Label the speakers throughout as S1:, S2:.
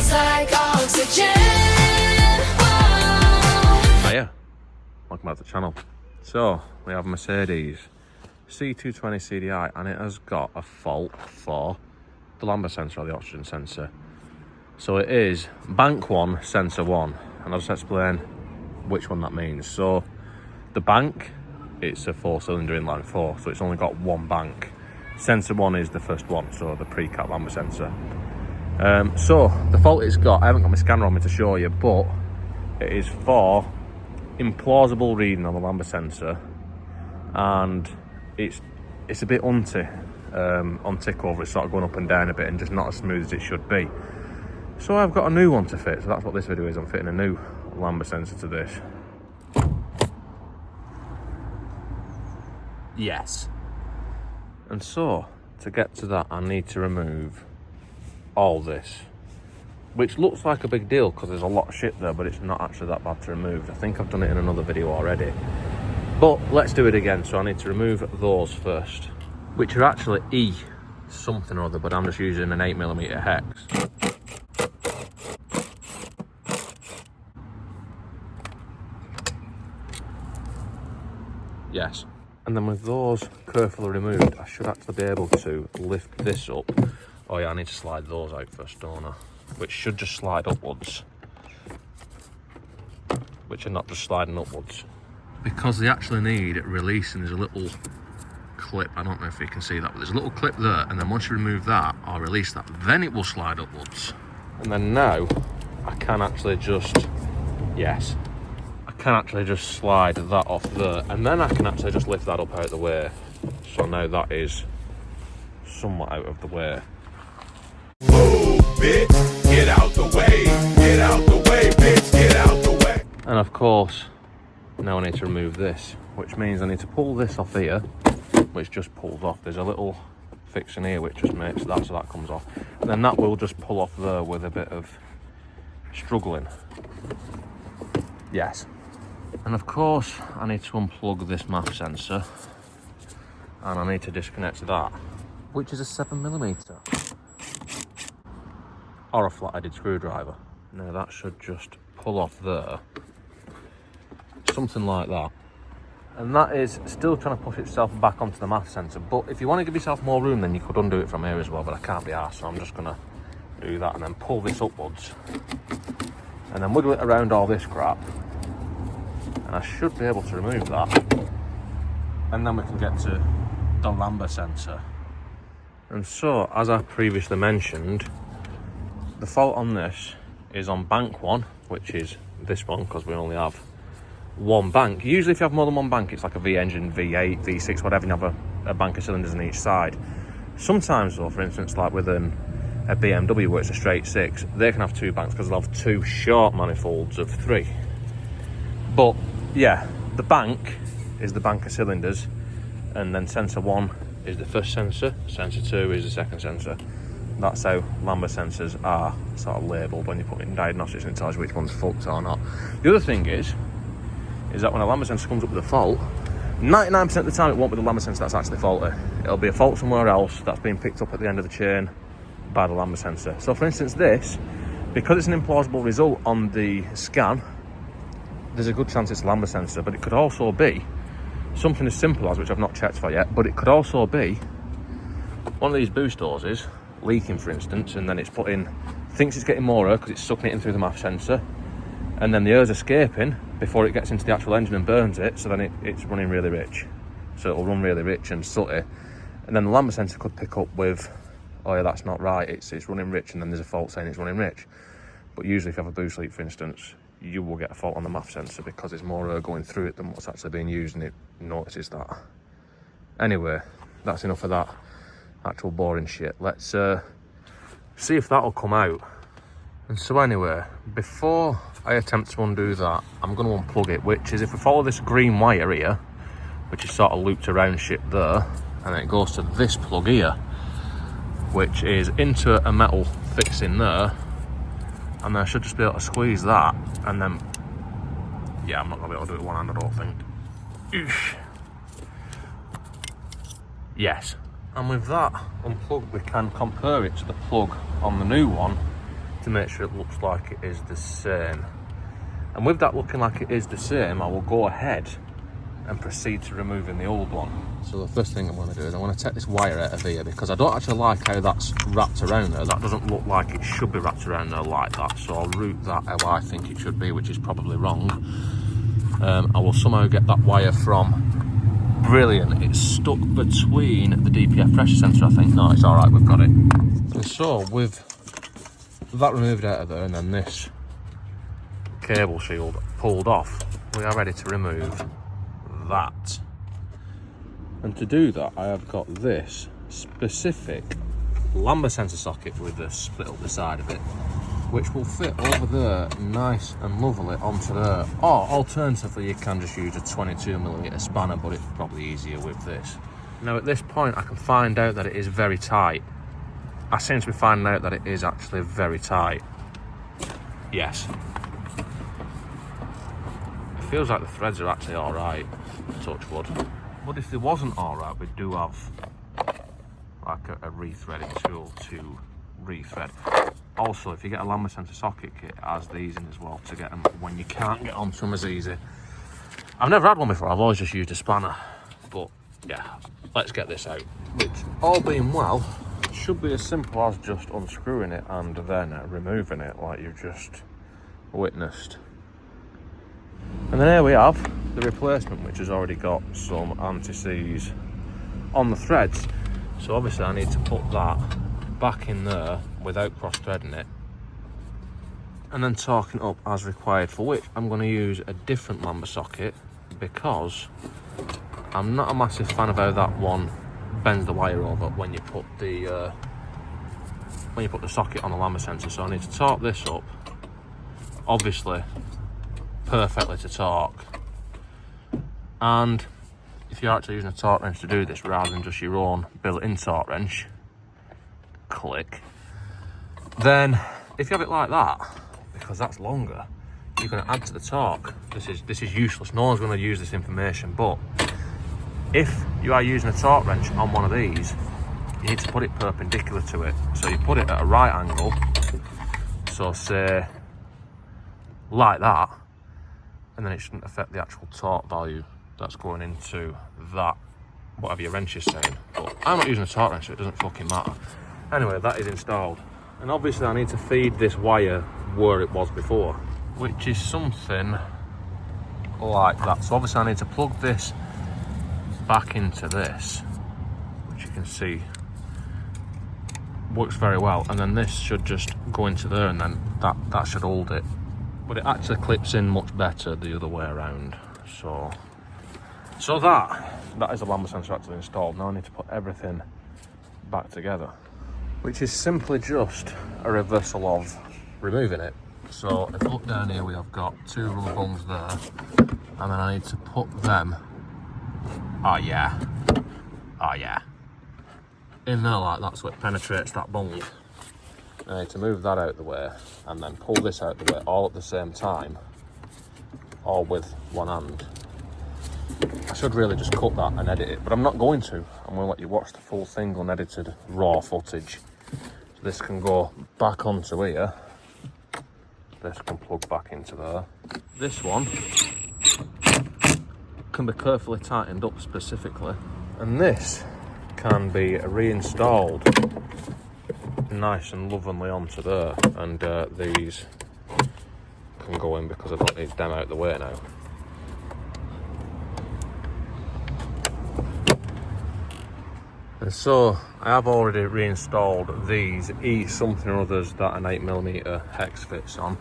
S1: It's like oxygen. Oh.
S2: Hiya, welcome back to the channel. So, we have a Mercedes C220 CDI and it has got a fault for the Lambda sensor or the oxygen sensor. So it is bank 1, sensor 1, and I'll just explain which one that means. So the bank, it's a 4-cylinder inline 4, so it's only got one bank. Sensor 1 is the first one, so the pre-cat Lambda sensor. So the fault it's got, I haven't got my scanner on me to show you, but it is for implausible reading on the Lambda sensor, and it's a bit on tick over. It's sort of going up and down a bit and just not as smooth as it should be. So I've got a new one to fit, so that's what this video is. I'm fitting a new Lambda sensor to this. Yes. And so, to get to that, I need to remove all this, which looks like a big deal because there's a lot of shit there, but it's not actually that bad to remove. I think I've done it in another video already. But let's do it again. So I need to remove those first, which are actually E something or other, but I'm just using an 8mm hex. Yes. And then with those carefully removed, I should actually be able to lift this up. Oh yeah, I need to slide those out first, don't I? Which should just slide upwards. Which are not just sliding upwards. Because they actually need releasing, there's a little clip, I don't know if you can see that, but there's a little clip there, and then once you remove that, or release that, then it will slide upwards. And then now, I can actually just, yes. I can actually just slide that off there, and then I can actually just lift that up out of the way. So now that is somewhat out of the way.
S3: Move, bitch, get out the way, get out the way, bitch, get out the way.
S2: And of course, now I need to remove this, which means I need to pull this off here, which just pulls off. There's a little fixing here which just makes that so that comes off. And then that will just pull off there with a bit of struggling. Yes. And of course, I need to unplug this MAF sensor, and I need to disconnect that, which is a 7mm or a flat-headed screwdriver. Now that should just pull off there, something like that. And that is still trying to push itself back onto the MAF sensor. But if you want to give yourself more room, then you could undo it from here as well. But I can't be arsed, so I'm just gonna do that and then pull this upwards, and then wiggle it around all this crap. And I should be able to remove that, and then we can get to the Lambda sensor. And so, as I previously mentioned, the fault on this is on bank 1, which is this one, because we only have one bank. Usually if you have more than one bank, it's like a V engine, V8, V6, whatever, and you have a bank of cylinders on each side. Sometimes though, for instance, like with a BMW where it's a straight 6, they can have two banks because they'll have two short manifolds of 3. But yeah, the bank is the bank of cylinders, and then sensor 1 is the first sensor, sensor 2 is the second sensor. That's how Lambda sensors are sort of labelled when you put in diagnostics, and it tells you which one's fucked or not. The other thing is that when a Lambda sensor comes up with a fault, 99% of the time it won't be the Lambda sensor that's actually faulty. It'll be a fault somewhere else that's being picked up at the end of the chain by the Lambda sensor. So for instance this, because it's an implausible result on the scan, there's a good chance it's a Lambda sensor, but it could also be something as simple as, which I've not checked for yet, but it could also be one of these boost hoses leaking, for instance, and then it's thinks it's getting more air because it's sucking it in through the MAF sensor, and then the air's escaping before it gets into the actual engine and burns it, so then it's running really rich. So it'll run really rich and sooty, and then the Lambda sensor could pick up with, oh yeah, that's not right, it's running rich, and then there's a fault saying it's running rich. But usually if you have a boost leak, for instance, you will get a fault on the MAF sensor because there's more air going through it than what's actually being used, and it notices that. Anyway, that's enough of that actual boring shit. Let's see if that'll come out. And so anyway, before I attempt to undo that, I'm going to unplug it, which is, if we follow this green wire here, which is sort of looped around shit there, and then it goes to this plug here, which is into a metal fixing there, and then I should just be able to squeeze that, and then, yeah, I'm not going to be able to do it with one hand, I don't think. Oosh. Yes. And with that unplugged, we can compare it to the plug on the new one to make sure it looks like it is the same. And with that looking like it is the same, I will go ahead and proceed to removing the old one. So the first thing I'm going to do is I want to take this wire out of here, because I don't actually like how that's wrapped around there. That doesn't look like it should be wrapped around there like that, so I'll route that how I think it should be, which is probably wrong. I will somehow get that wire from, brilliant, it's stuck between the DPF pressure sensor, I think. No, it's alright, we've got it. And so with that removed out of there and then this cable shield pulled off, we are ready to remove that. And to do that, I have got this specific Lambda sensor socket with the split up the side of it, which will fit over there nice and lovely onto there. Or alternatively, you can just use a 22mm spanner, but it's probably easier with this. Now at this point, I can find out that it is very tight. I seem to be finding out that it is actually very tight. Yes. It feels like the threads are actually alright, touch wood. But if they wasn't alright, we do have like a rethreading tool to rethread. Also, if you get a Lambda sensor socket kit, it has these in as well to get them when you can't get onto them as easy. I've never had one before, I've always just used a spanner. But yeah, let's get this out. Which, all being well, should be as simple as just unscrewing it and then removing it like you've just witnessed. And then here we have the replacement, which has already got some anti-seize on the threads. So obviously I need to put that back in there without cross-threading it, and then torquing it up as required, for which I'm going to use a different Lambda socket, because I'm not a massive fan of how that one bends the wire over when you put the socket on the Lambda sensor. So I need to torque this up, obviously perfectly to torque. And if you're actually using a torque wrench to do this rather than just your own built-in torque wrench, click, then if you have it like that, because that's longer, you're going to add to the torque. This is useless. No one's going to use this information. But if you are using a torque wrench on one of these, you need to put it perpendicular to it. So you put it at a right angle, so say like that, and then it shouldn't affect the actual torque value that's going into that, whatever your wrench is saying. But I'm not using a torque wrench, so it doesn't fucking matter. Anyway, that is installed. And obviously I need to feed this wire where it was before, which is something like that. So obviously I need to plug this back into this, which you can see works very well. And then this should just go into there, and then that should hold it. But it actually clips in much better the other way around. So that is the Lambda sensor actually installed. Now I need to put everything back together, which is simply just a reversal of removing it. So if you look down here, we have got two rubber bungs there, and then I need to put them, oh yeah, in there like that, so it penetrates that bung. I need to move that out of the way and then pull this out of the way all at the same time, all with one hand. I should really just cut that and edit it, but I'm not going to. I'm going to let you watch the full thing unedited raw footage. So this can go back onto here. This can plug back into there. This one can be carefully tightened up specifically, and this can be reinstalled nice and lovingly onto there, and these can go in because I don't need them out of the way now. And so I have already reinstalled these E something or others that an 8mm hex fits on.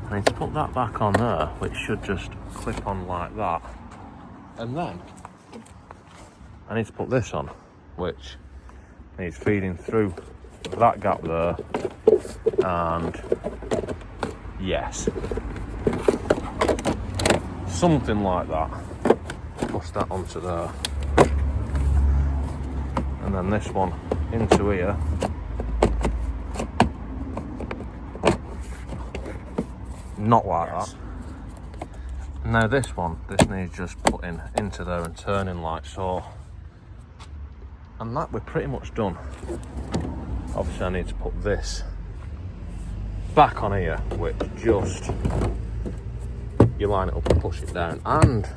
S2: I need to put that back on there, which should just clip on like that. And then I need to put this on, which needs feeding through that gap there, and yes, something like that. Push that onto there, and then this one into here. Not like that. Now this one, this needs just putting into there and turning like so. And that we're pretty much done. Obviously I need to put this back on here, which just, you line it up and push it down. And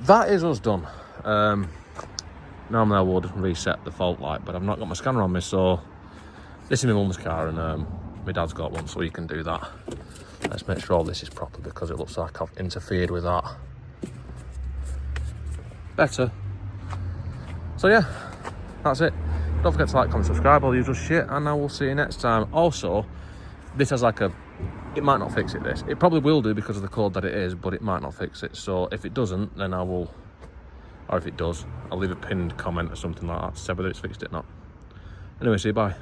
S2: that is us done. Normally I would reset the fault light, but I've not got my scanner on me, so this is my mum's car, and my dad's got one, so he can do that. Let's make sure all this is proper, because it looks like I've interfered with that. Better. So yeah, that's it. Don't forget to like, comment, subscribe, all the usual shit, and I will see you next time. Also, this has like a, it might not fix it, this. It probably will do because of the code that it is, but it might not fix it. So if it doesn't, then I will, or if it does, I'll leave a pinned comment or something like that to say whether it's fixed it or not. Anyway, see you, bye.